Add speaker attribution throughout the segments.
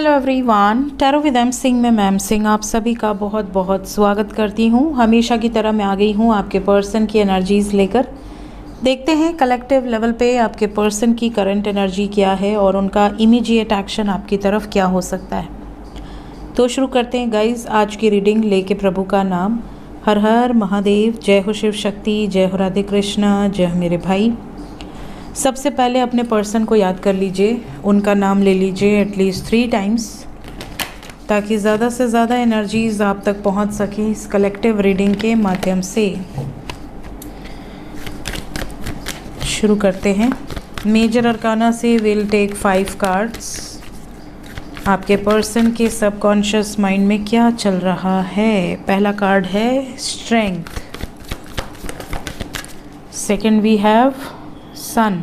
Speaker 1: Hello everyone, tarot with M Singh में ma'am Singh आप सभी का बहुत बहुत स्वागत करती हूँ। हमेशा की तरह मैं आ गई हूँ आपके पर्सन की एनर्जीज़ लेकर। देखते हैं कलेक्टिव लेवल पे आपके पर्सन की करंट एनर्जी क्या है और उनका इमीडिएट एक्शन आपकी तरफ क्या हो सकता है। तो शुरू करते हैं गाइज आज की रीडिंग लेके प्रभु का नाम। हर हर महादेव, जय हो शिव शक्ति, जय हो राधे कृष्णा, जय हो मेरे भाई। सबसे पहले अपने पर्सन को याद कर लीजिए, उनका नाम ले लीजिए एटलीस्ट 3 टाइम्स ताकि ज़्यादा से ज़्यादा एनर्जीज आप तक पहुंच सके इस कलेक्टिव रीडिंग के माध्यम से। शुरू करते हैं। मेजर अरकाना से विल टेक 5 कार्ड्स। आपके पर्सन के सबकॉन्शियस माइंड में क्या चल रहा है। पहला कार्ड है strength, second we have Sun,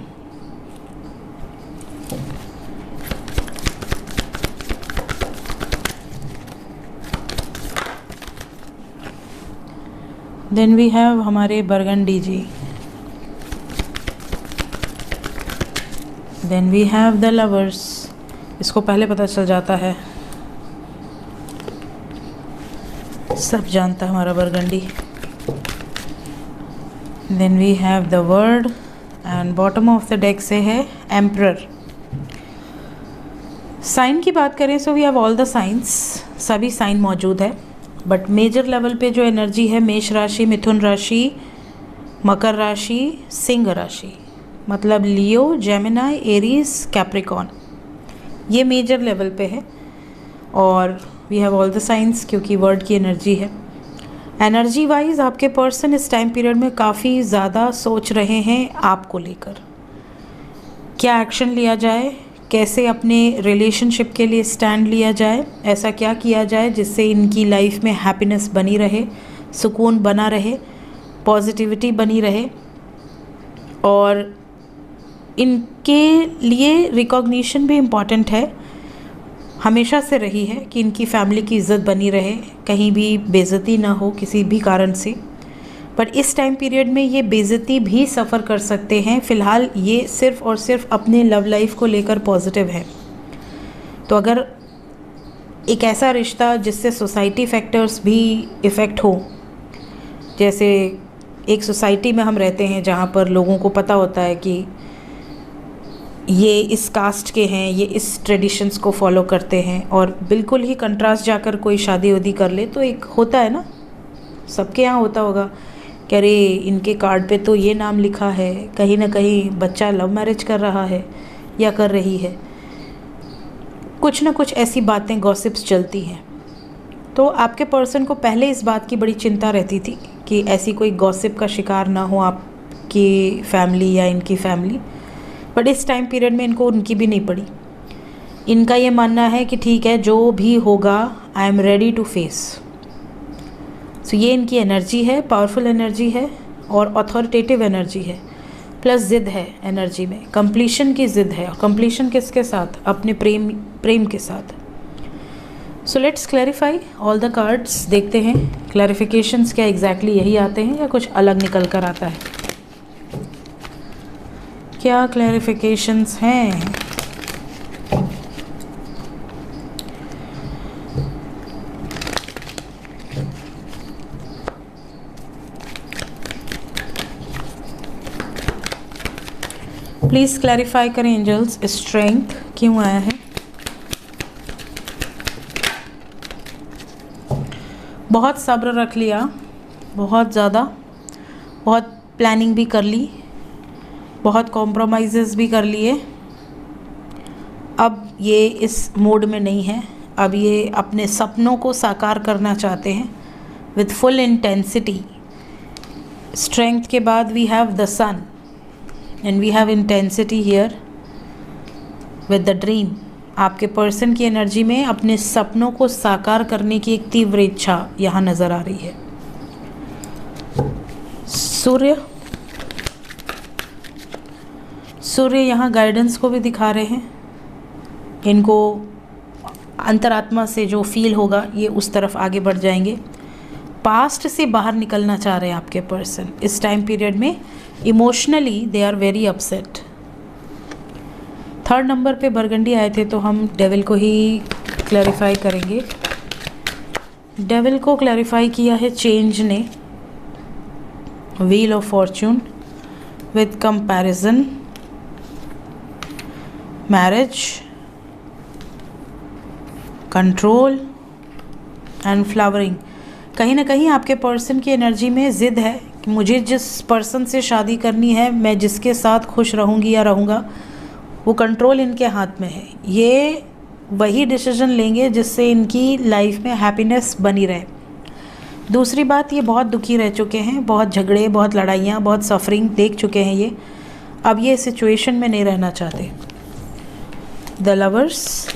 Speaker 1: then we have हमारे burgundy ji, then we have the lovers। इसको पहले पता चल जाता है, सब जानता है हमारा burgundy. then we have the word and bottom of the deck से है एम्परर। साइन की बात करें so we have all the signs, सभी साइन मौजूद है। बट मेजर लेवल पे जो एनर्जी है मेष राशि, मिथुन राशि, मकर राशि, सिंह राशि, मतलब लियो, जेमिनाई, एरीज, कैप्रिकॉन, ये मेजर लेवल पे है। और we have all the signs क्योंकि वर्ड की एनर्जी है। एनर्जी वाइज आपके पर्सन इस टाइम पीरियड में काफ़ी ज़्यादा सोच रहे हैं आपको लेकर, क्या एक्शन लिया जाए, कैसे अपने रिलेशनशिप के लिए स्टैंड लिया जाए, ऐसा क्या किया जाए जिससे इनकी लाइफ में हैप्पीनेस बनी रहे, सुकून बना रहे, पॉजिटिविटी बनी रहे। और इनके लिए रिकॉग्निशन भी इम्पॉर्टेंट है, हमेशा से रही है कि इनकी फैमिली की इज़्ज़त बनी रहे, कहीं भी बेइज्जती ना हो किसी भी कारण से। पर इस टाइम पीरियड में ये बेइज्जती भी सफ़र कर सकते हैं। फ़िलहाल ये सिर्फ़ और सिर्फ अपने लव लाइफ को लेकर पॉजिटिव है। तो अगर एक ऐसा रिश्ता जिससे सोसाइटी फैक्टर्स भी इफ़ेक्ट हो, जैसे एक सोसाइटी में हम रहते हैं जहाँ पर लोगों को पता होता है कि ये इस कास्ट के हैं, ये इस ट्रेडिशंस को फॉलो करते हैं, और बिल्कुल ही कंट्रास्ट जाकर कोई शादी उदी कर ले तो एक होता है ना, सबके यहाँ होता होगा कि अरे इनके कार्ड पे तो ये नाम लिखा है, कहीं ना कहीं बच्चा लव मैरिज कर रहा है या कर रही है, कुछ ना कुछ ऐसी बातें गॉसिप्स चलती हैं। तो आपके पर्सन को पहले इस बात की बड़ी चिंता रहती थी कि ऐसी कोई गॉसिप का शिकार ना हो आपकी फैमिली या इनकी फैमिली। बट इस टाइम पीरियड में इनको उनकी भी नहीं पड़ी। इनका ये मानना है कि ठीक है, जो भी होगा I am ready to face. So ये इनकी एनर्जी है, पावरफुल एनर्जी है और अथॉरिटेटिव एनर्जी है, प्लस ज़िद है एनर्जी में, कंप्लीशन की ज़िद है। कंप्लीशन किसके साथ? अपने प्रेम के साथ। So let's clarify all the cards. देखते हैं क्लैरिफिकेशंस क्या एग्जैक्टली यही आते हैं या कुछ अलग निकल कर आता है। क्या क्लैरिफिकेशंस हैं? प्लीज़ क्लैरिफाई करें एंजल्स, स्ट्रेंथ क्यों आया है? बहुत सब्र रख लिया, बहुत ज़्यादा, बहुत प्लानिंग भी कर ली, बहुत कॉम्प्रोमाइज़ेस भी कर लिए। अब ये इस मोड में नहीं है, अब ये अपने सपनों को साकार करना चाहते हैं विथ फुल इंटेंसिटी। स्ट्रेंथ के बाद we have the sun and we have intensity here with the dream. आपके पर्सन की एनर्जी में अपने सपनों को साकार करने की एक तीव्र इच्छा यहाँ नज़र आ रही है। सूर्य यहाँ गाइडेंस को भी दिखा रहे हैं। इनको अंतरात्मा से जो फील होगा ये उस तरफ आगे बढ़ जाएंगे। पास्ट से बाहर निकलना चाह रहे हैं आपके पर्सन इस टाइम पीरियड में। Emotionally they are very upset. 3rd number पे बरगंडी आए थे तो हम डेविल को ही क्लैरिफाई करेंगे। डेविल को क्लैरिफाई किया है चेंज ने, wheel of fortune with comparison, marriage, control and flowering. कहीं ना कहीं आपके पर्सन की एनर्जी में ज़िद है कि मुझे जिस पर्सन से शादी करनी है, मैं जिसके साथ खुश रहूँगी या रहूँगा, वो कंट्रोल इनके हाथ में है। ये वही डिसीजन लेंगे जिससे इनकी लाइफ में हैप्पीनेस बनी रहे। दूसरी बात, ये बहुत दुखी रह चुके हैं, बहुत झगड़े, बहुत लड़ाइयाँ, बहुत सफरिंग देख चुके हैं ये। अब ये सिचुएशन में नहीं रहना चाहते। द लवर्स,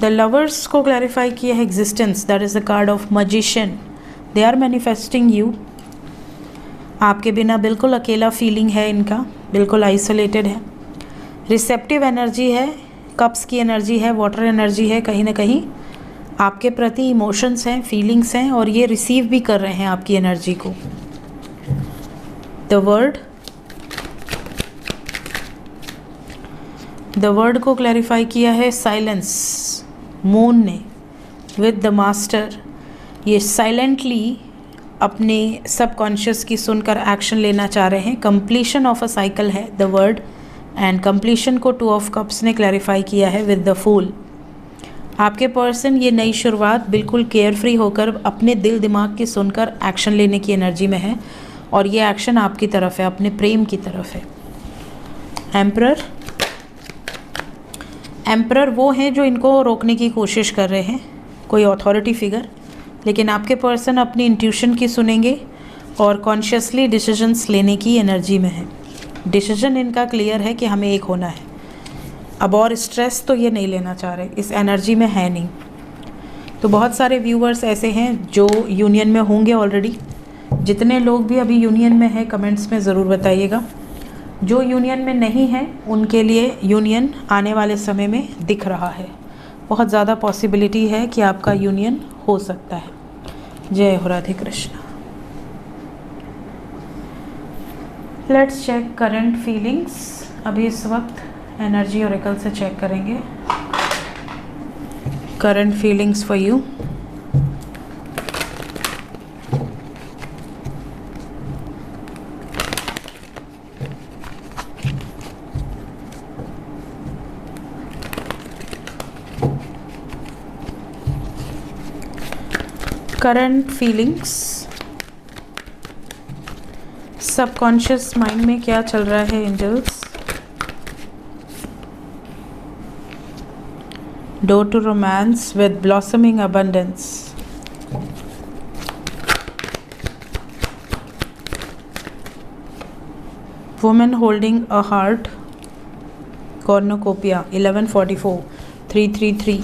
Speaker 1: द लवर्स को क्लैरिफाई किया है existence, that is the card of magician. They are manifesting you. आपके बिना बिल्कुल अकेला फीलिंग है इनका, बिल्कुल आइसोलेटेड है। रिसेप्टिव एनर्जी है, कप्स की एनर्जी है, वाटर एनर्जी है। कहीं ना कहीं आपके प्रति इमोशंस हैं, फीलिंग्स हैं, और ये रिसीव भी कर रहे हैं आपकी एनर्जी को। द वर्ड, द वर्ड को क्लैरिफाई किया है साइलेंस, मून ने विद द मास्टर। ये साइलेंटली अपने सबकॉन्शियस की सुनकर एक्शन लेना चाह रहे हैं। कंप्लीशन ऑफ अ साइकिल है द वर्ड, एंड कंप्लीशन को 2 ऑफ कप्स ने क्लैरिफाई किया है विद द फूल। आपके पर्सन ये नई शुरुआत बिल्कुल केयर फ्री होकर अपने दिल दिमाग की सुनकर एक्शन लेने की एनर्जी में है, और ये एक्शन आपकी तरफ है, अपने प्रेम की तरफ है। एम्परर, एम्परर वो हैं जो इनको रोकने की कोशिश कर रहे हैं, कोई अथॉरिटी फिगर, लेकिन आपके पर्सन अपनी इंट्यूशन की सुनेंगे और कॉन्शियसली डिसीजंस लेने की एनर्जी में है। डिसीजन इनका क्लियर है कि हमें एक होना है। अब और स्ट्रेस तो ये नहीं लेना चाह रहे, इस एनर्जी में है नहीं। तो बहुत सारे व्यूअर्स ऐसे हैं जो यूनियन में होंगे ऑलरेडी। जितने लोग भी अभी यूनियन में हैं कमेंट्स में ज़रूर बताइएगा। जो यूनियन में नहीं है उनके लिए यूनियन आने वाले समय में दिख रहा है। बहुत ज़्यादा पॉसिबिलिटी है कि आपका यूनियन हो सकता है। जय हो Radhe Krishna. Let's check current feelings. अभी इस वक्त एनर्जी ओरेकल से चेक करेंगे current feelings for you. Current feelings, subconscious mind में क्या चल रहा है angels. Door to romance with blossoming abundance. Women holding a heart, cornucopia 1144 333।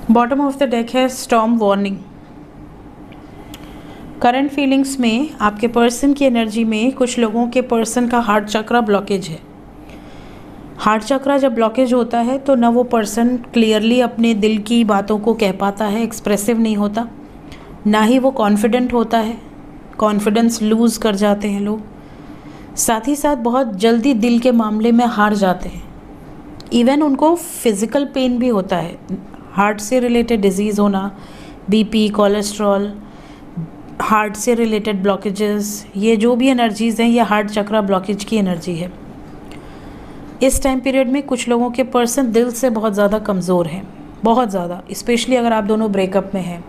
Speaker 1: Bottom of the deck है स्टॉर्म वार्निंग। करंट फीलिंग्स में आपके पर्सन की एनर्जी में कुछ लोगों के पर्सन का हार्ट चक्रा ब्लॉकेज है। हार्ट चक्रा जब ब्लॉकेज होता है तो ना वो पर्सन क्लियरली अपने दिल की बातों को कह पाता है, एक्सप्रेसिव नहीं होता, ना ही वो कॉन्फिडेंट होता है, कॉन्फिडेंस लूज़ कर जाते हैं लोग। साथ ही साथ बहुत जल्दी दिल के मामले में हार जाते हैं। इवन उनको फिज़िकल पेन भी होता है, हार्ट से रिलेटेड डिजीज़ होना, बीपी, कोलेस्ट्रॉल, हार्ट से रिलेटेड ब्लॉकेजेस, ये जो भी एनर्जीज़ हैं ये हार्ट चक्रा ब्लॉकेज की एनर्जी है। इस टाइम पीरियड में कुछ लोगों के पर्सन दिल से बहुत ज़्यादा कमज़ोर हैं, बहुत ज़्यादा, स्पेशली अगर आप दोनों ब्रेकअप में हैं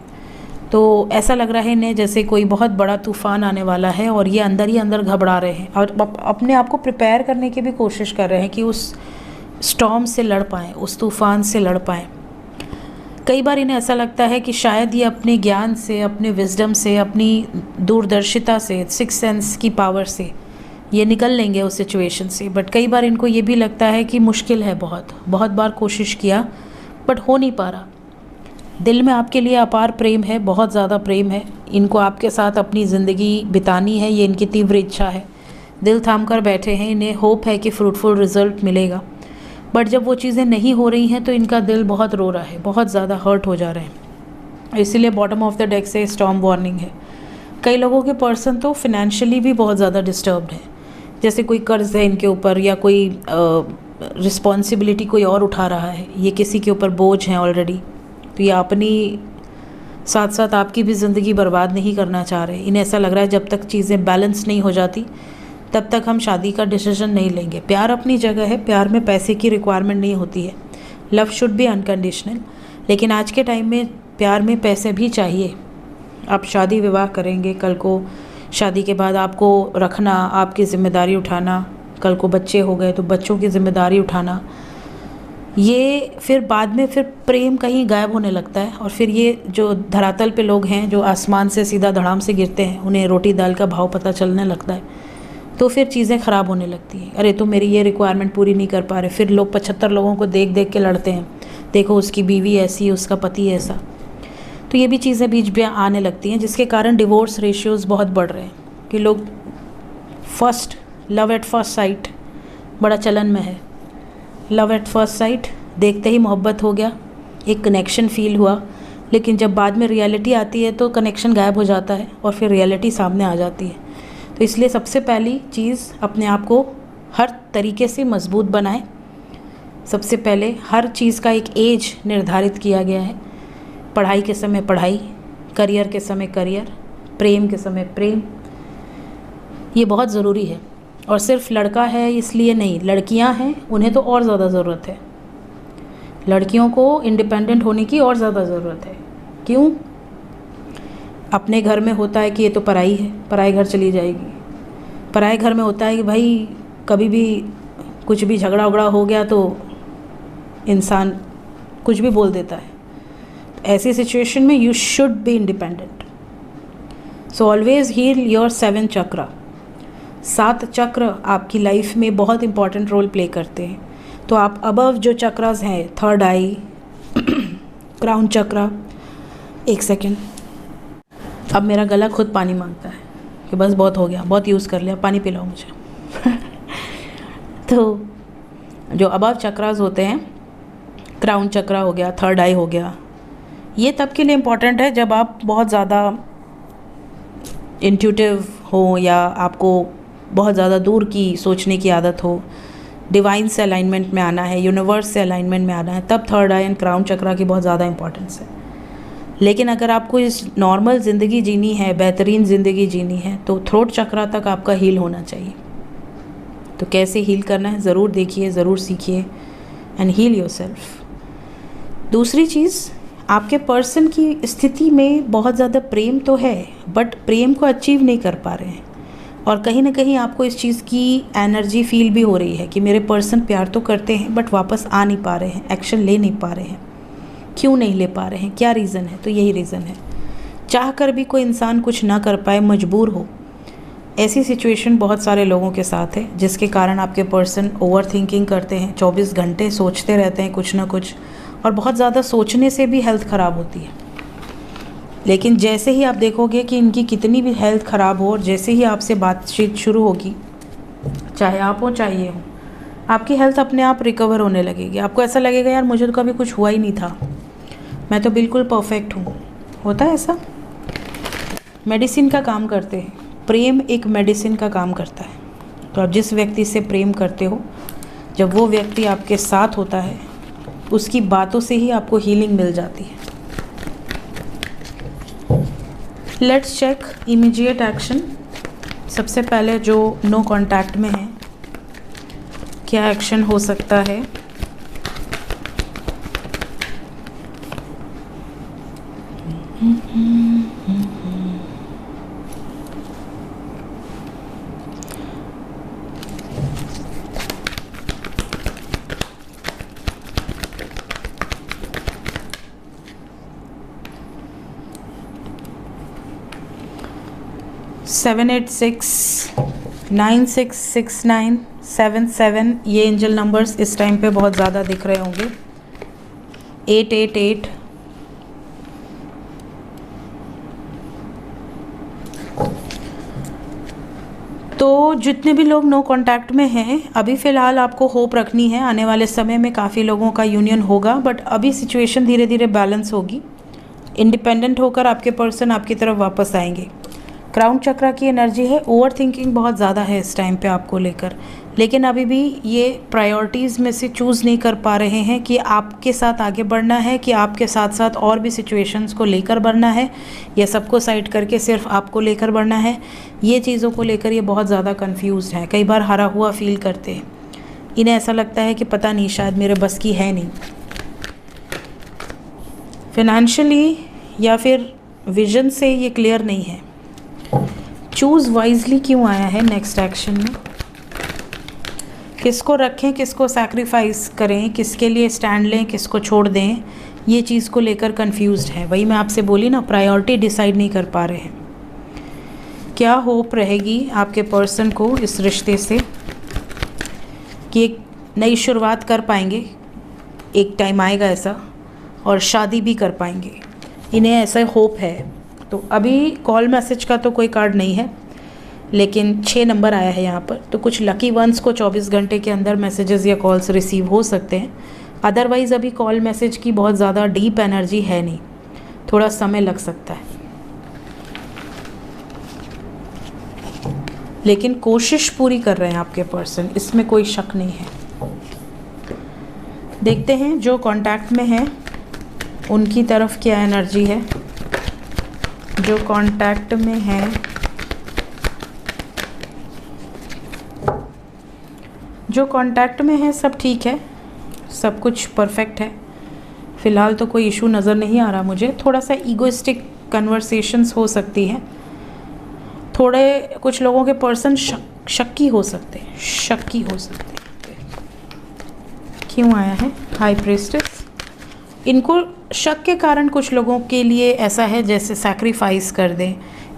Speaker 1: तो ऐसा लग रहा है इन्हें जैसे कोई बहुत बड़ा तूफ़ान आने वाला है और ये अंदर ही अंदर घबरा रहे हैं और अपने आप को प्रिपेयर करने की भी कोशिश कर रहे हैं कि उस स्टॉर्म से लड़ पाएँ, उस तूफ़ान से लड़ पाएँ। कई बार इन्हें ऐसा लगता है कि शायद ये अपने ज्ञान से, अपने विजडम से, अपनी दूरदर्शिता से, सिक्स सेंस की पावर से ये निकल लेंगे उस सिचुएशन से। बट कई बार इनको ये भी लगता है कि मुश्किल है, बहुत बार कोशिश किया बट हो नहीं पा रहा। दिल में आपके लिए अपार प्रेम है, बहुत ज़्यादा प्रेम है। इनको आपके साथ अपनी ज़िंदगी बितानी है, ये इनकी तीव्र इच्छा है। दिल थाम कर बैठे हैं, इन्हें होप है कि फ्रूटफुल रिज़ल्ट मिलेगा। बट जब वो चीज़ें नहीं हो रही हैं तो इनका दिल बहुत रो रहा है, बहुत ज़्यादा हर्ट हो जा रहे हैं। इसीलिए बॉटम ऑफ द डेक से स्टॉर्म वार्निंग है। कई लोगों के पर्सन तो फिनेंशियली भी बहुत ज़्यादा डिस्टर्ब्ड है, जैसे कोई कर्ज है इनके ऊपर या कोई रिस्पॉन्सिबिलिटी कोई और उठा रहा है, ये किसी के ऊपर बोझ है ऑलरेडी, तो ये अपनी साथ साथ आपकी भी ज़िंदगी बर्बाद नहीं करना चाह रहे। इन्हें ऐसा लग रहा है जब तक चीज़ें बैलेंस नहीं हो जाती तब तक हम शादी का डिसीजन नहीं लेंगे। प्यार अपनी जगह है, प्यार में पैसे की रिक्वायरमेंट नहीं होती है, लव शुड बी अनकंडीशनल, लेकिन आज के टाइम में प्यार में पैसे भी चाहिए। आप शादी विवाह करेंगे, कल को शादी के बाद आपको रखना, आपकी ज़िम्मेदारी उठाना, कल को बच्चे हो गए तो बच्चों की ज़िम्मेदारी उठाना, ये फिर बाद में फिर प्रेम कहीं गायब होने लगता है। और फिर ये जो धरातल पे लोग हैं जो आसमान से सीधा धड़ाम से गिरते हैं, उन्हें रोटी दाल का भाव पता चलने लगता है, तो फिर चीज़ें ख़राब होने लगती हैं। अरे तो मेरी ये रिक्वायरमेंट पूरी नहीं कर पा रहे, फिर लोग 75 लोगों को देख देख के लड़ते हैं, देखो उसकी बीवी ऐसी, उसका पति ऐसा, तो ये भी चीज़ें बीच में आने लगती हैं, जिसके कारण डिवोर्स रेशियोज़ बहुत बढ़ रहे हैं कि लोग first love at first sight बड़ा चलन में है। लव एट फर्स्ट साइट, देखते ही मोहब्बत हो गया, एक कनेक्शन फील हुआ, लेकिन जब बाद में रियलिटी आती है तो कनेक्शन गायब हो जाता है और फिर रियलिटी सामने आ जाती है। तो इसलिए सबसे पहली चीज़, अपने आप को हर तरीके से मजबूत बनाएं। सबसे पहले हर चीज़ का एक एज निर्धारित किया गया है, पढ़ाई के समय पढ़ाई, करियर के समय करियर, प्रेम के समय प्रेम, ये बहुत ज़रूरी है। और सिर्फ लड़का है इसलिए नहीं, लड़कियां हैं उन्हें तो और ज़्यादा ज़रूरत है, लड़कियों को इंडिपेंडेंट होने की और ज़्यादा ज़रूरत है। क्यों? अपने घर में होता है कि ये तो पराई है, पराए घर चली जाएगी, पराए घर में होता है कि भाई कभी भी कुछ भी झगड़ा उगड़ा हो गया तो इंसान कुछ भी बोल देता है। ऐसी सिचुएशन में you should be independent. So always heal your 7 chakra. 7 chakra आपकी लाइफ में बहुत इंपॉर्टेंट रोल प्ले करते हैं। तो आप अबव जो चक्रास हैं, थर्ड आई, क्राउन चक्रा, एक सेकेंड, अब मेरा गला खुद पानी मांगता है कि बस बहुत हो गया, बहुत यूज़ कर लिया, पानी पिलाओ मुझे। तो जो अबव चक्रास होते हैं, क्राउन चक्रा हो गया, थर्ड आई हो गया, ये तब के लिए इम्पॉर्टेंट है जब आप बहुत ज़्यादा इंट्यूटिव हो या आपको बहुत ज़्यादा दूर की सोचने की आदत हो, डिवाइन से अलाइनमेंट में आना है, यूनिवर्स से अलाइनमेंट में आना है, तब थर्ड आई एंड क्राउन चक्रा की बहुत ज़्यादा इंपॉर्टेंस है। लेकिन अगर आपको इस नॉर्मल ज़िंदगी जीनी है, बेहतरीन ज़िंदगी जीनी है, तो थ्रोट चक्रा तक आपका हील होना चाहिए। तो कैसे हील करना है ज़रूर देखिए, ज़रूर सीखिए एंड हील योरसेल्फ। दूसरी चीज़, आपके पर्सन की स्थिति में बहुत ज़्यादा प्रेम तो है, बट प्रेम को अचीव नहीं कर पा रहे हैं, और कहीं ना कहीं आपको इस चीज़ की एनर्जी फील भी हो रही है कि मेरे पर्सन प्यार तो करते हैं बट वापस आ नहीं पा रहे हैं, एक्शन ले नहीं पा रहे हैं। क्यों नहीं ले पा रहे हैं, क्या रीज़न है? तो यही रीज़न है, चाह कर भी कोई इंसान कुछ ना कर पाए, मजबूर हो। ऐसी सिचुएशन बहुत सारे लोगों के साथ है, जिसके कारण आपके पर्सन ओवर थिंकिंग करते हैं, 24 घंटे सोचते रहते हैं कुछ ना कुछ, और बहुत ज़्यादा सोचने से भी हेल्थ ख़राब होती है। लेकिन जैसे ही आप देखोगे कि इनकी कितनी भी हेल्थ ख़राब हो, और जैसे ही आपसे बातचीत शुरू होगी, चाहे आप हो चाहे ये हो, आपकी हेल्थ अपने आप रिकवर होने लगेगी। आपको ऐसा लगेगा यार मुझे तो कभी कुछ हुआ ही नहीं था, मैं तो बिल्कुल परफेक्ट हूँ। होता है ऐसा। मेडिसिन का काम करते हैं, प्रेम एक मेडिसिन का काम करता है। तो आप जिस व्यक्ति से प्रेम करते हो, जब वो व्यक्ति आपके साथ होता है, उसकी बातों से ही आपको हीलिंग मिल जाती है। Let's check immediate action. सबसे पहले जो नो कांटेक्ट में है, क्या एक्शन हो सकता है? सेवन 869666977, ये एंजल नंबर्स इस टाइम पे बहुत ज़्यादा दिख रहे होंगे। 888। तो जितने भी लोग नो कांटेक्ट में हैं, अभी फ़िलहाल आपको होप रखनी है, आने वाले समय में काफ़ी लोगों का यूनियन होगा, बट अभी सिचुएशन धीरे धीरे बैलेंस होगी। इंडिपेंडेंट होकर आपके पर्सन आपकी तरफ वापस आएंगे। क्राउन चक्रा की एनर्जी है, ओवर थिंकिंग बहुत ज़्यादा है इस टाइम पे आपको लेकर, लेकिन अभी भी ये प्रायोरिटीज़ में से चूज़ नहीं कर पा रहे हैं कि आपके साथ आगे बढ़ना है कि आपके साथ साथ और भी सिचुएशंस को लेकर बढ़ना है या सबको साइड करके सिर्फ आपको लेकर बढ़ना है। ये चीज़ों को लेकर ये बहुत ज़्यादा कंफ्यूज्ड हैं, कई बार हारा हुआ फील करते हैं। इन्हें ऐसा लगता है कि पता नहीं, शायद मेरे बस की है नहीं। फिनेंशियली या फिर विजन से ये क्लियर नहीं है। चूज़ वाइजली क्यों आया है नेक्स्ट एक्शन में? किसको रखें, किसको सैक्रिफाइस करें, किसके लिए स्टैंड लें, किसको छोड़ दें, ये चीज़ को लेकर कंफ्यूज्ड है। वही मैं आपसे बोली ना, प्रायोरिटी डिसाइड नहीं कर पा रहे हैं। क्या होप रहेगी आपके पर्सन को इस रिश्ते से कि एक नई शुरुआत कर पाएंगे, एक टाइम आएगा ऐसा, और शादी भी कर पाएंगे, इन्हें ऐसा होप है। तो अभी कॉल मैसेज का तो कोई कार्ड नहीं है, लेकिन 6 नंबर आया है यहाँ पर, तो कुछ लकी वंस को 24 घंटे के अंदर मैसेजेस या कॉल्स रिसीव हो सकते हैं। अदरवाइज़ अभी कॉल मैसेज की बहुत ज़्यादा डीप एनर्जी है नहीं, थोड़ा समय लग सकता है, लेकिन कोशिश पूरी कर रहे हैं आपके पर्सन, इसमें कोई शक नहीं है। देखते हैं जो कांटेक्ट में है उनकी तरफ क्या एनर्जी है। जो कांटेक्ट में है, जो कांटेक्ट में है सब ठीक है, सब कुछ परफेक्ट है। फ़िलहाल तो कोई इशू नज़र नहीं आ रहा मुझे। थोड़ा सा ईगोइस्टिक कन्वर्सेशंस हो सकती है, थोड़े कुछ लोगों के पर्सन शक्की हो सकते हैं, शक्की हो सकते हैं। क्यों आया है हाई प्रीस्टेस? इनको शक के कारण कुछ लोगों के लिए ऐसा है जैसे सैक्रिफाइस कर दें,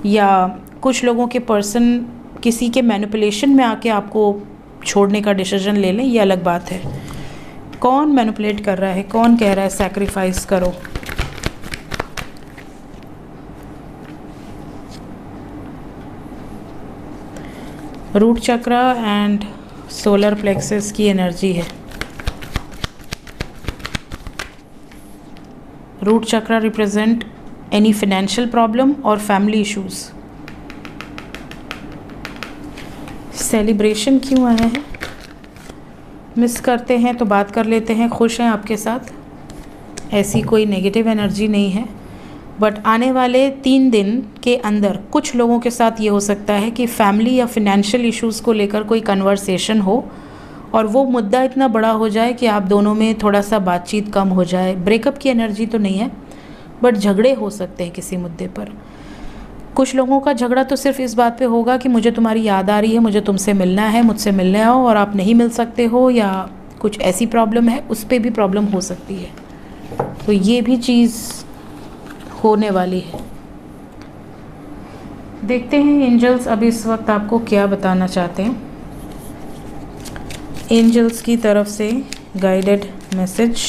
Speaker 1: या कुछ लोगों के पर्सन किसी के मैनिपुलेशन में आके आपको छोड़ने का डिसीजन ले लें, ये अलग बात है। कौन मैनिपुलेट कर रहा है, कौन कह रहा है सैक्रिफाइस करो? Root chakra and solar plexus की एनर्जी है। Root chakra represent any financial problem और फैमिली इश्यूज। सेलिब्रेशन क्यों आया है? मिस करते हैं तो बात कर लेते हैं, खुश हैं आपके साथ, ऐसी कोई नेगेटिव एनर्जी नहीं है। बट आने वाले 3 दिन के अंदर कुछ लोगों के साथ ये हो सकता है कि फैमिली या फिनेंशियल इश्यूज़ को लेकर कोई कन्वर्सेशन हो और वो मुद्दा इतना बड़ा हो जाए कि आप दोनों में थोड़ा सा बातचीत कम हो जाए। ब्रेकअप की एनर्जी तो नहीं है, बट झगड़े हो सकते हैं किसी मुद्दे पर। कुछ लोगों का झगड़ा तो सिर्फ इस बात पे होगा कि मुझे तुम्हारी याद आ रही है, मुझे तुमसे मिलना है, मुझसे मिलने आओ, और आप नहीं मिल सकते हो, या कुछ ऐसी प्रॉब्लम है, उस पर भी प्रॉब्लम हो सकती है। तो ये भी चीज़ होने वाली है। देखते हैं एंजल्स अभी इस वक्त आपको क्या बताना चाहते हैं। एंजल्स की तरफ से गाइडेड मैसेज।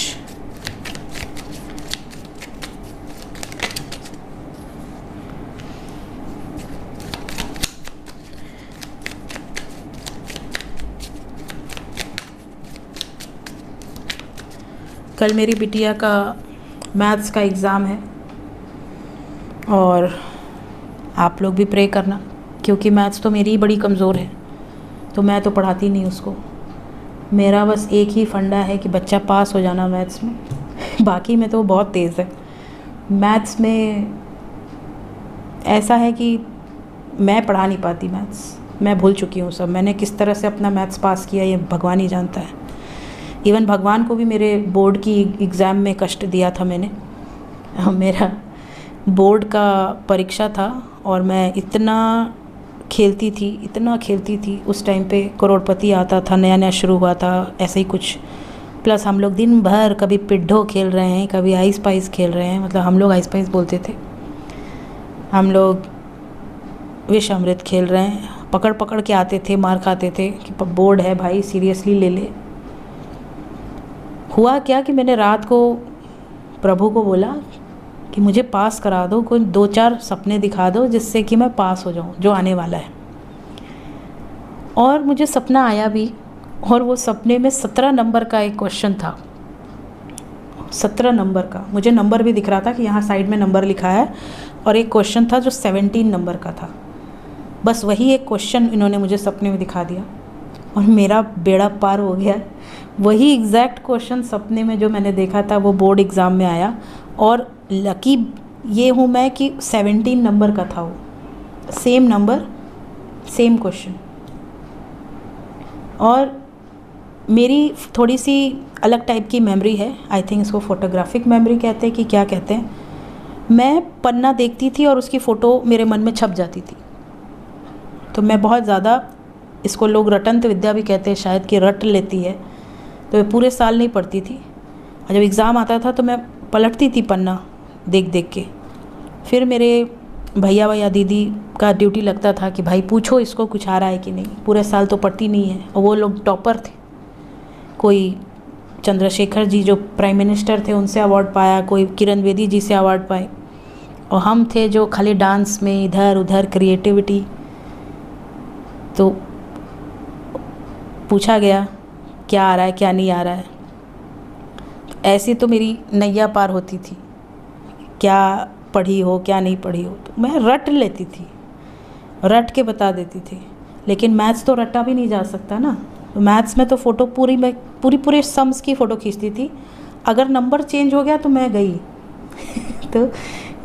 Speaker 1: कल मेरी बिटिया का मैथ्स का एग्ज़ाम है, और आप लोग भी प्रे करना, क्योंकि मैथ्स तो मेरी ही बड़ी कमज़ोर है, तो मैं तो पढ़ाती नहीं उसको। मेरा बस एक ही फंडा है कि बच्चा पास हो जाना मैथ्स में। बाकी में तो बहुत तेज़ है। मैथ्स में ऐसा है कि मैं पढ़ा नहीं पाती मैथ्स, मैं भूल चुकी हूँ सब। मैंने किस तरह से अपना मैथ्स पास किया ये भगवान ही जानता है। इवन भगवान को भी मेरे बोर्ड की एग्ज़ाम में कष्ट दिया था मैंने। मेरा बोर्ड का परीक्षा था और मैं इतना खेलती थी, इतना खेलती थी। उस टाइम पे करोड़पति आता था, नया नया शुरू हुआ था, ऐसे ही कुछ। प्लस हम लोग दिन भर कभी पिड्ढो खेल रहे हैं, कभी आइस पाइस खेल रहे हैं, मतलब हम लोग आइस पाइस बोलते थे। हम लोग विष अमृत खेल रहे हैं, पकड़ पकड़ के आते थे, मार खाते थे कि बोर्ड है भाई सीरियसली ले ले। हुआ क्या कि मैंने रात को प्रभु को बोला कि मुझे पास करा दो, कोई 2-4 सपने दिखा दो जिससे कि मैं पास हो जाऊं, जो आने वाला है। और मुझे सपना आया भी, और वो सपने में 17 नंबर का एक क्वेश्चन था। 17 नंबर का, मुझे नंबर भी दिख रहा था कि यहाँ साइड में नंबर लिखा है, और एक क्वेश्चन था जो 17 नंबर का था। बस वही एक क्वेश्चन इन्होंने मुझे सपने में दिखा दिया और मेरा बेड़ा पार हो गया। वही एग्जैक्ट क्वेश्चन सपने में जो मैंने देखा था वो बोर्ड एग्ज़ाम में आया, और लकी ये हूँ मैं कि 17 नंबर का था वो, सेम नंबर सेम क्वेश्चन। और मेरी थोड़ी सी अलग टाइप की मेमोरी है, आई थिंक इसको फोटोग्राफिक मेमोरी कहते हैं कि क्या कहते हैं। मैं पन्ना देखती थी और उसकी फ़ोटो मेरे मन में छप जाती थी। तो मैं बहुत ज़्यादा, इसको लोग रटंत विद्या भी कहते हैं शायद, कि रट लेती है। तो मैं पूरे साल नहीं पढ़ती थी, और जब एग्ज़ाम आता था तो मैं पलटती थी पन्ना देख देख के। फिर मेरे भैया या दीदी का ड्यूटी लगता था कि भाई पूछो इसको कुछ आ रहा है कि नहीं, पूरे साल तो पढ़ती नहीं है। और वो लोग टॉपर थे, कोई चंद्रशेखर जी जो प्राइम मिनिस्टर थे उनसे अवार्ड पाया, कोई किरण बेदी जी से अवार्ड पाए, और हम थे जो खाली डांस में इधर उधर क्रिएटिविटी। तो पूछा गया क्या आ रहा है क्या नहीं आ रहा है, ऐसी तो मेरी नैया पार होती थी, क्या पढ़ी हो क्या नहीं पढ़ी हो। तो मैं रट लेती थी, रट के बता देती थी। लेकिन मैथ्स तो रटा भी नहीं जा सकता ना, तो मैथ्स में तो फ़ोटो पूरी सम्स की फ़ोटो खींचती थी। अगर नंबर चेंज हो गया तो मैं गई। तो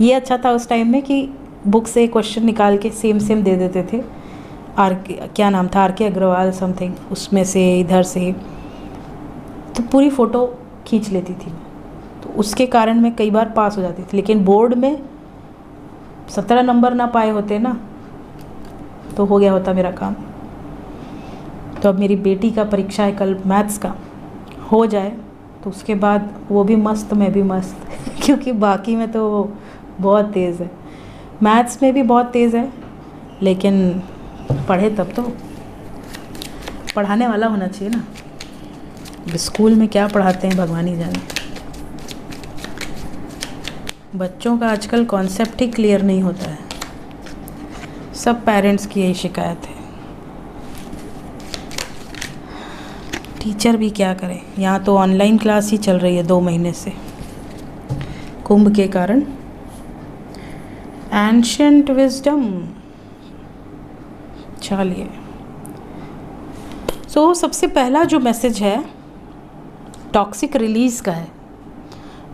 Speaker 1: ये अच्छा था उस टाइम में कि बुक से क्वेश्चन निकाल के सेम दे देते थे। क्या नाम था, RK अग्रवाल समथिंग, उसमें से इधर से तो पूरी फ़ोटो खींच लेती थी मैं। तो उसके कारण मैं कई बार पास हो जाती थी। लेकिन बोर्ड में 17 नंबर ना पाए होते ना तो हो गया होता मेरा काम। तो अब मेरी बेटी का परीक्षा है कल, मैथ्स का, हो जाए तो उसके बाद वो भी मस्त मैं भी मस्त। क्योंकि बाकी में तो बहुत तेज़ है, मैथ्स में भी बहुत तेज़ है, लेकिन पढ़े तब तो, पढ़ाने वाला होना चाहिए ना। स्कूल में क्या पढ़ाते हैं भगवान ही जाने। बच्चों का आजकल कॉन्सेप्ट ही क्लियर नहीं होता है। सब पेरेंट्स की यही शिकायत है। टीचर भी क्या करें, यहाँ तो ऑनलाइन क्लास ही चल रही है 2 महीने से कुंभ के कारण। एंशिएंट विजडम, चलिए। सो सबसे पहला जो मैसेज है टॉक्सिक रिलीज़ का है।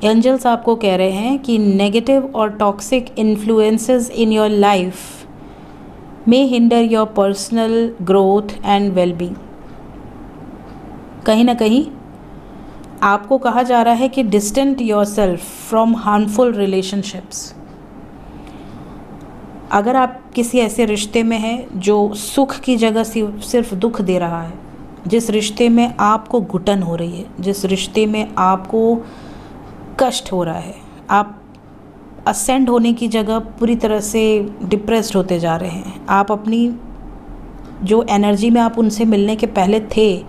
Speaker 1: एंजल्स आपको कह रहे हैं कि नेगेटिव और toxic influences in your life may hinder your personal growth and wellbeing. कहीं ना कहीं आपको कहा जा रहा है कि distant yourself from harmful relationships. अगर आप किसी ऐसे रिश्ते में हैं जो सुख की जगह सिर्फ दुख दे रहा है, जिस रिश्ते में आपको घुटन हो रही है, जिस रिश्ते में आपको कष्ट हो रहा है, आप असेंड होने की जगह पूरी तरह से डिप्रेस्ड होते जा रहे हैं, आप अपनी जो एनर्जी में आप उनसे मिलने के पहले थे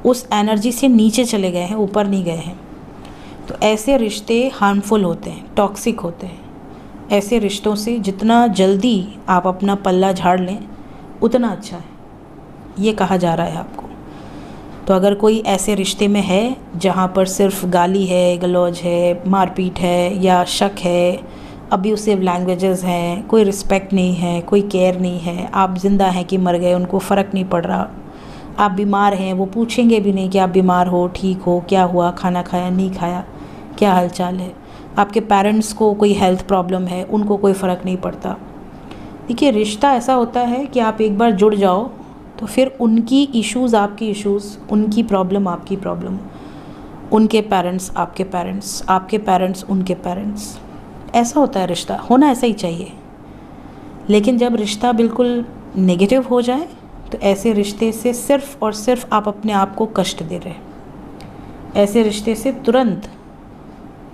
Speaker 1: उस एनर्जी से नीचे चले गए हैं, ऊपर नहीं गए हैं, तो ऐसे रिश्ते हार्मफुल होते हैं, टॉक्सिक होते हैं। ऐसे रिश्तों से जितना जल्दी आप अपना पल्ला झाड़ लें उतना अच्छा है, ये कहा जा रहा है आपको। तो अगर कोई ऐसे रिश्ते में है जहाँ पर सिर्फ गाली है, गलौज है, मारपीट है या शक है, अब्यूसिव लैंग्वेजेस हैं, कोई रिस्पेक्ट नहीं है, कोई केयर नहीं है, आप ज़िंदा हैं कि मर गए उनको फ़र्क नहीं पड़ रहा, आप बीमार हैं वो पूछेंगे भी नहीं कि आप बीमार हो, ठीक हो, क्या हुआ, खाना खाया नहीं खाया, क्या हाल चाल है, आपके पेरेंट्स को कोई हेल्थ प्रॉब्लम है उनको कोई फ़र्क नहीं पड़ता। देखिए रिश्ता ऐसा होता है कि आप एक बार जुड़ जाओ तो फिर उनकी इश्यूज़ आपकी इश्यूज़, उनकी प्रॉब्लम आपकी प्रॉब्लम, उनके पेरेंट्स आपके पेरेंट्स, आपके पेरेंट्स उनके पेरेंट्स, ऐसा होता है रिश्ता, होना ऐसा ही चाहिए। लेकिन जब रिश्ता बिल्कुल नेगेटिव हो जाए तो ऐसे रिश्ते से सिर्फ़ और सिर्फ आप अपने आप को कष्ट दे रहे हैं। ऐसे रिश्ते से तुरंत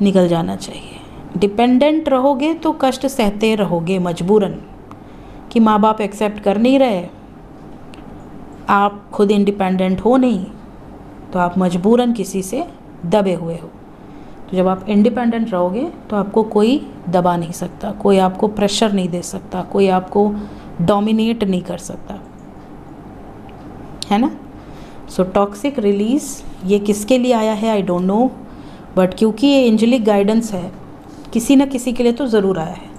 Speaker 1: निकल जाना चाहिए। डिपेंडेंट रहोगे तो कष्ट सहते रहोगे मजबूरन, कि माँ बाप एक्सेप्ट कर नहीं रहे, आप खुद इंडिपेंडेंट हो नहीं, तो आप मजबूरन किसी से दबे हुए हो। तो जब आप इंडिपेंडेंट रहोगे तो आपको कोई दबा नहीं सकता, कोई आपको प्रेशर नहीं दे सकता, कोई आपको डोमिनेट नहीं कर सकता, है ना। सो टॉक्सिक रिलीज़ ये किसके लिए आया है आई डोंट नो, बट क्योंकि ये एंजेलिक गाइडेंस है, किसी न किसी के लिए तो ज़रूर आया है,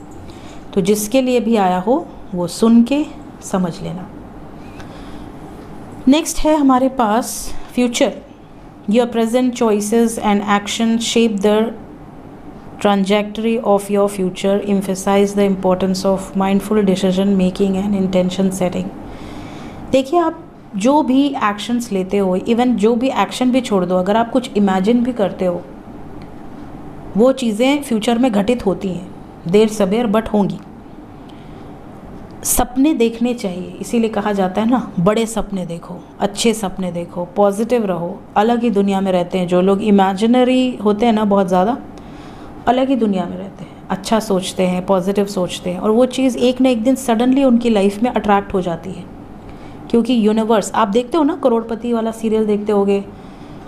Speaker 1: तो जिसके लिए भी आया हो वो सुन के समझ लेना। नेक्स्ट है हमारे पास future. Your present choices and action shape the trajectory of your future, emphasize the importance of mindful decision making and intention setting. देखिए, आप जो भी एक्शंस लेते हो, इवन जो भी एक्शन भी छोड़ दो, अगर आप कुछ इमेजिन भी करते हो, वो चीज़ें फ्यूचर में घटित होती हैं, देर सवेर बट होंगी। सपने देखने चाहिए, इसीलिए कहा जाता है ना, बड़े सपने देखो, अच्छे सपने देखो, पॉजिटिव रहो। अलग ही दुनिया में रहते हैं जो लोग इमेजिनरी होते हैं ना, बहुत ज़्यादा अलग ही दुनिया में रहते हैं, अच्छा सोचते हैं, पॉजिटिव सोचते हैं, और वो चीज़ एक न एक दिन सडनली उनकी लाइफ में अट्रैक्ट हो जाती है। क्योंकि यूनिवर्स, आप देखते हो ना, करोड़पति वाला सीरियल देखते होगे,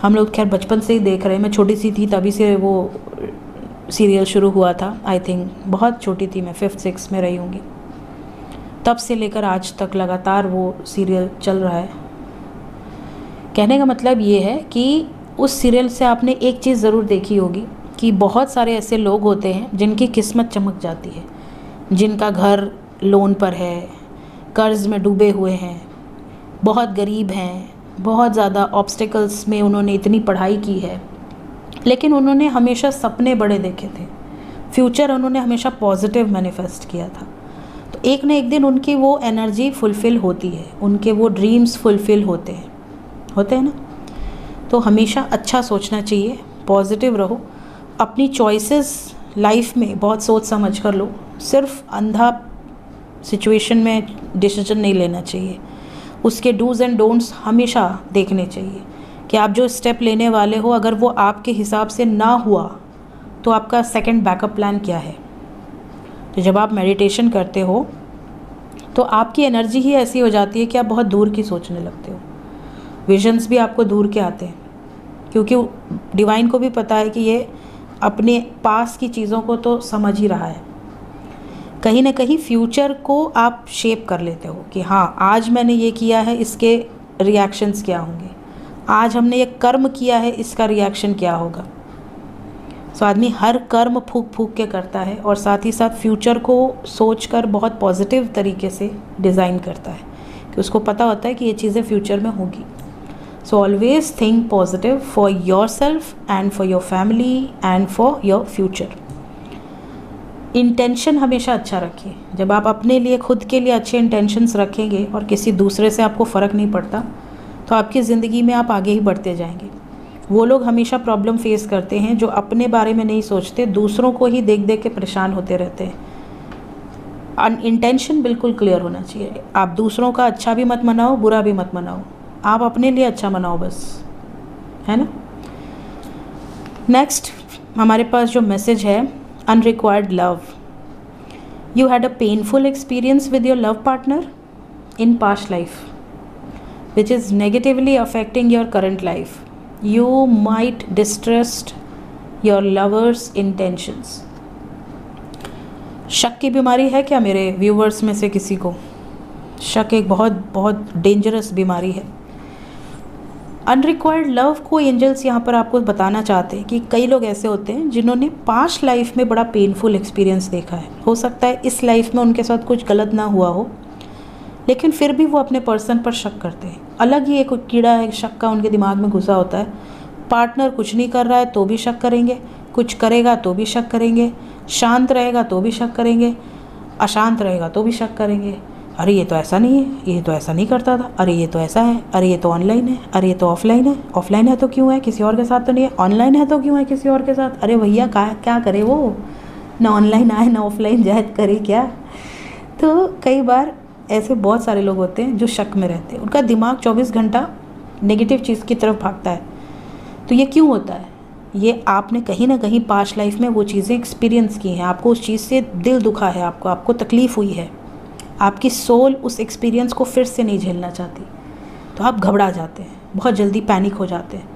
Speaker 1: हम लोग खैर बचपन से ही देख रहे हैं, मैं छोटी सी थी तभी से वो सीरियल शुरू हुआ था। आई थिंक बहुत छोटी थी मैं, 5th-6th में रही होंगी, तब से लेकर आज तक लगातार वो सीरियल चल रहा है। कहने का मतलब ये है कि उस सीरियल से आपने एक चीज़ ज़रूर देखी होगी कि बहुत सारे ऐसे लोग होते हैं जिनकी किस्मत चमक जाती है, जिनका घर लोन पर है, कर्ज़ में डूबे हुए हैं, बहुत गरीब हैं, बहुत ज़्यादा ऑब्स्टिकल्स में उन्होंने इतनी पढ़ाई की है, लेकिन उन्होंने हमेशा सपने बड़े देखे थे, फ्यूचर उन्होंने हमेशा पॉजिटिव मैनिफेस्ट किया था। तो एक न एक दिन उनकी वो एनर्जी फुलफ़िल होती है, उनके वो ड्रीम्स फुलफ़िल होते हैं ना। तो हमेशा अच्छा सोचना चाहिए, पॉजिटिव रहो, अपनी चॉइसेस लाइफ में बहुत सोच समझ कर लो। सिर्फ अंधा सिचुएशन में डिसीजन नहीं लेना चाहिए, उसके डूज़ एंड डोंट्स हमेशा देखने चाहिए कि आप जो स्टेप लेने वाले हो, अगर वो आपके हिसाब से ना हुआ तो आपका सेकंड बैकअप प्लान क्या है। तो जब आप मेडिटेशन करते हो तो आपकी एनर्जी ही ऐसी हो जाती है कि आप बहुत दूर की सोचने लगते हो, विजन्स भी आपको दूर के आते हैं, क्योंकि डिवाइन को भी पता है कि ये अपने पास की चीज़ों को तो समझ ही रहा है। कहीं ना कहीं फ्यूचर को आप शेप कर लेते हो कि हाँ, आज मैंने ये किया है, इसके रिएक्शंस क्या होंगे, आज हमने ये कर्म किया है, इसका रिएक्शन क्या होगा। सो आदमी हर कर्म फूक फूक के करता है, और साथ ही साथ फ्यूचर को सोचकर बहुत पॉजिटिव तरीके से डिज़ाइन करता है कि उसको पता होता है कि ये चीज़ें फ्यूचर में होगी। So always think positive for your self and for your family and for your future. Intention हमेशा अच्छा रखिए। जब आप अपने लिए, खुद के लिए अच्छे इंटेंशंस रखेंगे और किसी दूसरे से आपको फ़र्क नहीं पड़ता, तो आपकी ज़िंदगी में आप आगे ही बढ़ते जाएंगे। वो लोग हमेशा प्रॉब्लम फेस करते हैं जो अपने बारे में नहीं सोचते, दूसरों को ही देख देख के परेशान होते रहते हैं। इंटेंशन बिल्कुल क्लियर होना चाहिए। आप दूसरों का अच्छा भी मत मनाओ, बुरा भी मत मनाओ, आप अपने लिए अच्छा मनाओ बस, है ना। नेक्स्ट हमारे पास जो मैसेज है, unrequired love. You had a painful experience with your love partner in past life which is negatively affecting your current life. You might distrust your lover's intentions. शक की बीमारी है क्या मेरे व्यूवर्स में से किसी को? शक एक बहुत बहुत डेंजरस बीमारी है। अनरिक्वायर्ड लव को एंजल्स यहाँ पर आपको बताना चाहते हैं कि कई लोग ऐसे होते हैं जिन्होंने पास्ट लाइफ में बड़ा पेनफुल एक्सपीरियंस देखा है। हो सकता है इस लाइफ में उनके साथ कुछ गलत ना हुआ हो, लेकिन फिर भी वो अपने पर्सन पर शक करते हैं। अलग ही एक कीड़ा है शक का, उनके दिमाग में घुसा होता है। पार्टनर कुछ नहीं कर रहा है तो भी शक करेंगे, कुछ करेगा तो भी शक करेंगे, शांत रहेगा तो भी शक करेंगे, अशांत रहेगा तो भी शक करेंगे। अरे ये तो ऐसा नहीं है, ये तो ऐसा नहीं करता था, अरे ये तो ऐसा है, अरे ये तो ऑनलाइन है, अरे ये तो ऑफलाइन है, ऑफलाइन है तो क्यों है, किसी और के साथ तो नहीं है, ऑनलाइन है तो क्यों है किसी और के साथ। अरे भैया क्या करे वो, ना ऑनलाइन आए ना ऑफलाइन जाए, करे क्या। तो कई बार ऐसे बहुत सारे लोग होते हैं जो शक में रहते हैं, उनका दिमाग 24 घंटा नेगेटिव चीज़ की तरफ भागता है। तो ये क्यों होता है? ये आपने कहीं ना कहीं पास्ट लाइफ में वो चीज़ें एक्सपीरियंस की हैं, आपको उस चीज़ से दिल दुखा है, आपको तकलीफ़ हुई है, आपकी सोल उस एक्सपीरियंस को फिर से नहीं झेलना चाहती, तो आप घबरा जाते हैं, बहुत जल्दी पैनिक हो जाते हैं।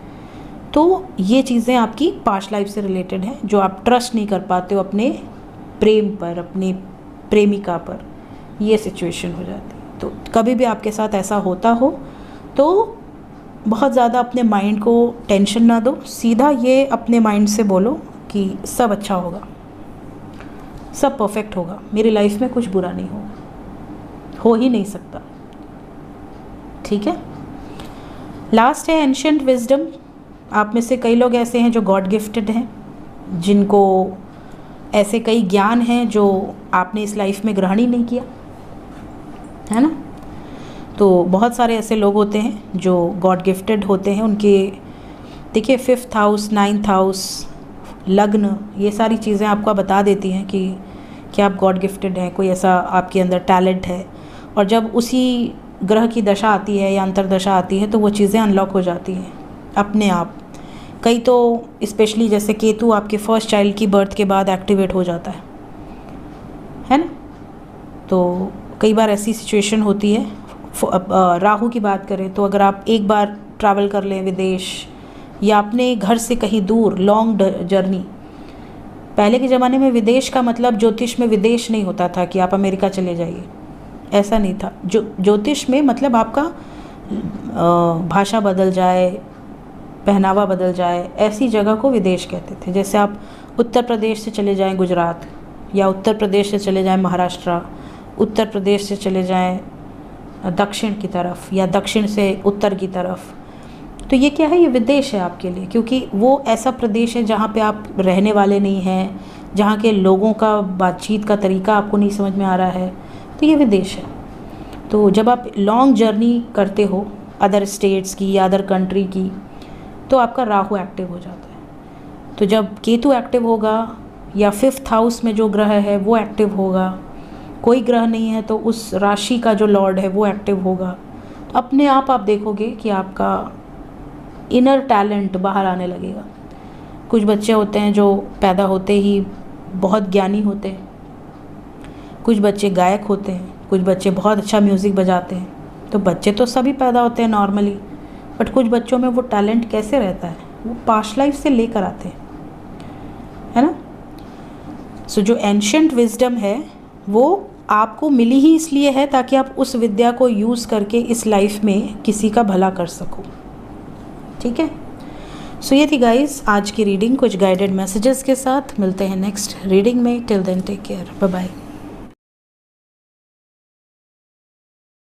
Speaker 1: तो ये चीज़ें आपकी पास्ट लाइफ से रिलेटेड हैं, जो आप ट्रस्ट नहीं कर पाते हो अपने प्रेम पर, अपनी प्रेमिका पर, ये सिचुएशन हो जाती है। तो कभी भी आपके साथ ऐसा होता हो तो बहुत ज़्यादा अपने माइंड को टेंशन ना दो, सीधा ये अपने माइंड से बोलो कि सब अच्छा होगा, सब परफेक्ट होगा, मेरी लाइफ में कुछ बुरा नहीं होगा, हो ही नहीं सकता। ठीक है। लास्ट है एंशिएंट विजडम। आप में से कई लोग ऐसे हैं जो गॉड गिफ्टेड हैं, जिनको ऐसे कई ज्ञान हैं जो आपने इस लाइफ में ग्रहण ही नहीं किया, है ना। तो बहुत सारे ऐसे लोग होते हैं जो गॉड गिफ्टेड होते हैं। उनके देखिए 5th हाउस, 9th हाउस, लग्न, ये सारी चीज़ें आपको बता देती हैं कि आप गॉड गिफ्टेड हैं, कोई ऐसा आपके अंदर टैलेंट है। और जब उसी ग्रह की दशा आती है या अंतरदशा आती है तो वो चीज़ें अनलॉक हो जाती हैं अपने आप। कई तो स्पेशली जैसे केतु आपके फर्स्ट चाइल्ड की बर्थ के बाद एक्टिवेट हो जाता है ना। तो कई बार ऐसी सिचुएशन होती है। राहु की बात करें तो अगर आप एक बार ट्रैवल कर लें विदेश या अपने घर से कहीं दूर, लॉन्ग जर्नी। पहले के ज़माने में विदेश का मतलब ज्योतिष में विदेश नहीं होता था कि आप अमेरिका चले जाइए, ऐसा नहीं था। ज्योतिष में मतलब आपका भाषा बदल जाए, पहनावा बदल जाए, ऐसी जगह को विदेश कहते थे। जैसे आप उत्तर प्रदेश से चले जाएं गुजरात, या उत्तर प्रदेश से चले जाएं महाराष्ट्र, उत्तर प्रदेश से चले जाएं दक्षिण की तरफ, या दक्षिण से उत्तर की तरफ। तो ये क्या है, ये विदेश है आपके लिए, क्योंकि वो ऐसा प्रदेश है जहाँ पे आप रहने वाले नहीं हैं, जहाँ के लोगों का बातचीत का तरीका आपको नहीं समझ में आ रहा है, तो ये विदेश है। तो जब आप लॉन्ग जर्नी करते हो अदर स्टेट्स की या अदर कंट्री की, तो आपका राहु एक्टिव हो जाता है। तो जब केतु एक्टिव होगा या 5th हाउस में जो ग्रह है वो एक्टिव होगा, कोई ग्रह नहीं है तो उस राशि का जो लॉर्ड है वो एक्टिव होगा, तो अपने आप देखोगे कि आपका इनर टैलेंट बाहर आने लगेगा। कुछ बच्चे होते हैं जो पैदा होते ही बहुत ज्ञानी होते हैं, कुछ बच्चे गायक होते हैं, कुछ बच्चे बहुत अच्छा म्यूज़िक बजाते हैं। तो बच्चे तो सभी पैदा होते हैं नॉर्मली, बट कुछ बच्चों में वो टैलेंट कैसे रहता है, वो पास्ट लाइफ से लेकर आते हैं, है ना। सो जो एंशिएंट विजडम है वो आपको मिली ही इसलिए है ताकि आप उस विद्या को यूज़ करके इस लाइफ में किसी का भला कर सको। ठीक है। सो ये थी गाइस आज की रीडिंग, कुछ गाइडेड मैसेजेस के साथ। मिलते हैं नेक्स्ट रीडिंग में। Till then take care, bye bye.